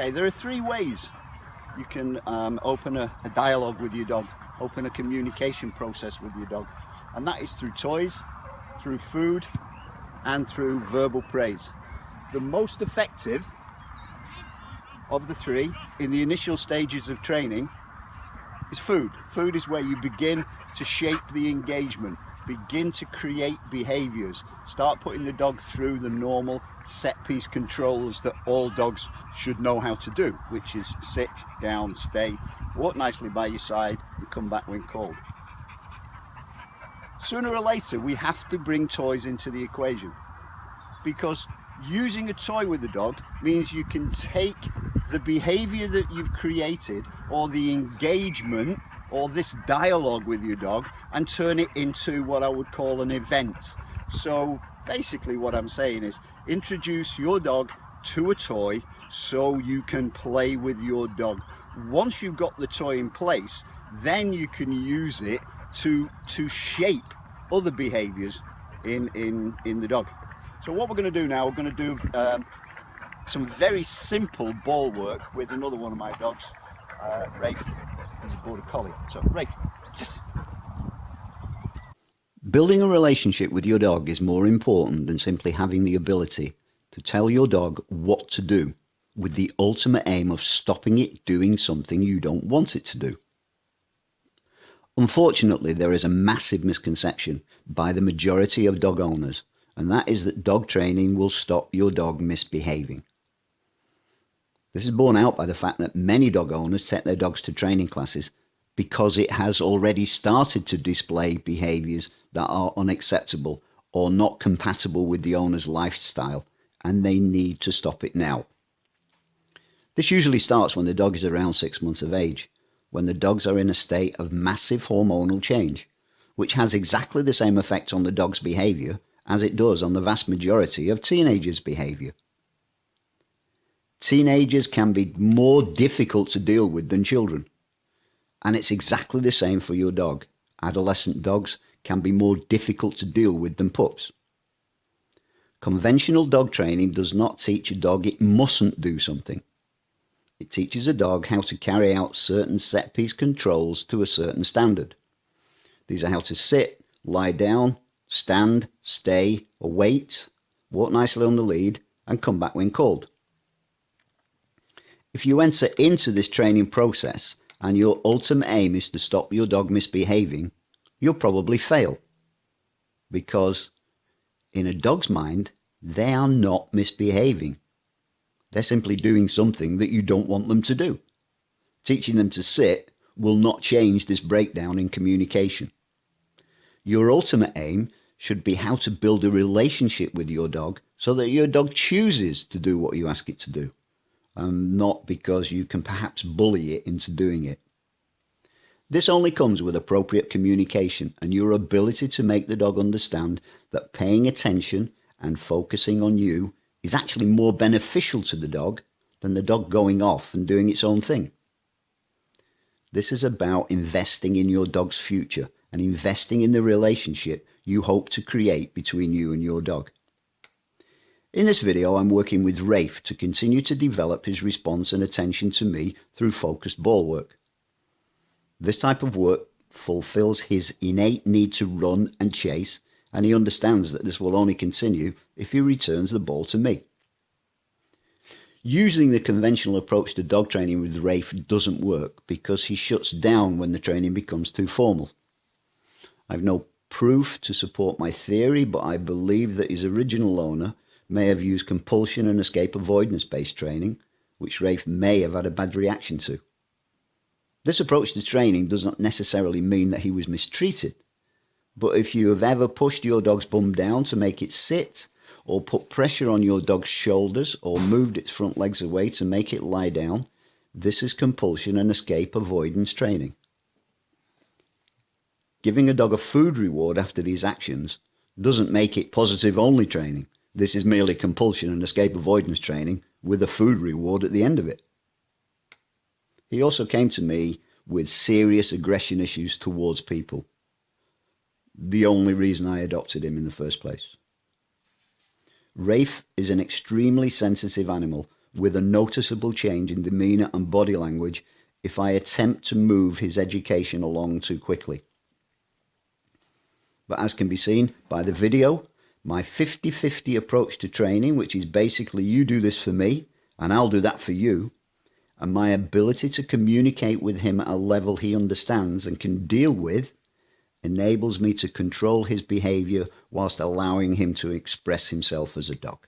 Okay, there are three ways you can open a dialogue with your dog, open a communication process with your dog, and that is through toys, through food, and through verbal praise. The most effective of the three in the initial stages of training is food. Food is where you begin to shape the engagement, begin to create behaviors, start putting the dog through the normal set piece controls that all dogs should know how to do, which is sit, down, stay, walk nicely by your side, and come back when called. Sooner or later, we have to bring toys into the equation, because using a toy with the dog means you can take the behavior that you've created, or the engagement, or this dialogue with your dog, and turn it into what I would call an event. So basically what I'm saying is, introduce your dog to a toy so you can play with your dog. Once you've got the toy in place, then you can use it to shape other behaviors in the dog. So what we're going to do now, we're going to do some very simple ball work with another one of my dogs, Rafe. He's a border collie. So Rafe, just... Building a relationship with your dog is more important than simply having the ability to tell your dog what to do, with the ultimate aim of stopping it doing something you don't want it to do. Unfortunately, there is a massive misconception by the majority of dog owners, and that is that dog training will stop your dog misbehaving. This is borne out by the fact that many dog owners take their dogs to training classes because it has already started to display behaviours that are unacceptable or not compatible with the owner's lifestyle, and they need to stop it now. This usually starts when the dog is around 6 months of age, when the dogs are in a state of massive hormonal change, which has exactly the same effect on the dog's behaviour as it does on the vast majority of teenagers' behaviour. Teenagers can be more difficult to deal with than children, and it's exactly the same for your dog. Adolescent dogs can be more difficult to deal with than pups. Conventional dog training does not teach a dog it mustn't do something. It teaches a dog how to carry out certain set-piece controls to a certain standard. These are how to sit, lie down, stand, stay, or wait, walk nicely on the lead, and come back when called. If you enter into this training process and your ultimate aim is to stop your dog misbehaving, you'll probably fail. Because in a dog's mind, they are not misbehaving. They're simply doing something that you don't want them to do. Teaching them to sit will not change this breakdown in communication. Your ultimate aim should be how to build a relationship with your dog so that your dog chooses to do what you ask it to do, not because you can perhaps bully it into doing it. This only comes with appropriate communication and your ability to make the dog understand that paying attention and focusing on you is actually more beneficial to the dog than the dog going off and doing its own thing. This is about investing in your dog's future and investing in the relationship you hope to create between you and your dog. In this video, I'm working with Rafe to continue to develop his response and attention to me through focused ball work. This type of work fulfills his innate need to run and chase, and he understands that this will only continue if he returns the ball to me. Using the conventional approach to dog training with Rafe doesn't work because he shuts down when the training becomes too formal. I've no proof to support my theory, but I believe that his original owner may have used compulsion and escape avoidance based training, which Rafe may have had a bad reaction to. This approach to training does not necessarily mean that he was mistreated, but if you have ever pushed your dog's bum down to make it sit, or put pressure on your dog's shoulders, or moved its front legs away to make it lie down, this is compulsion and escape avoidance training. Giving a dog a food reward after these actions doesn't make it positive only training. This is merely compulsion and escape avoidance training with a food reward at the end of it. He also came to me with serious aggression issues towards people. The only reason I adopted him in the first place. Rafe is an extremely sensitive animal with a noticeable change in demeanour and body language if I attempt to move his education along too quickly. But as can be seen by the video, my 50-50 approach to training, which is basically you do this for me and I'll do that for you, and my ability to communicate with him at a level he understands and can deal with, enables me to control his behaviour whilst allowing him to express himself as a dog.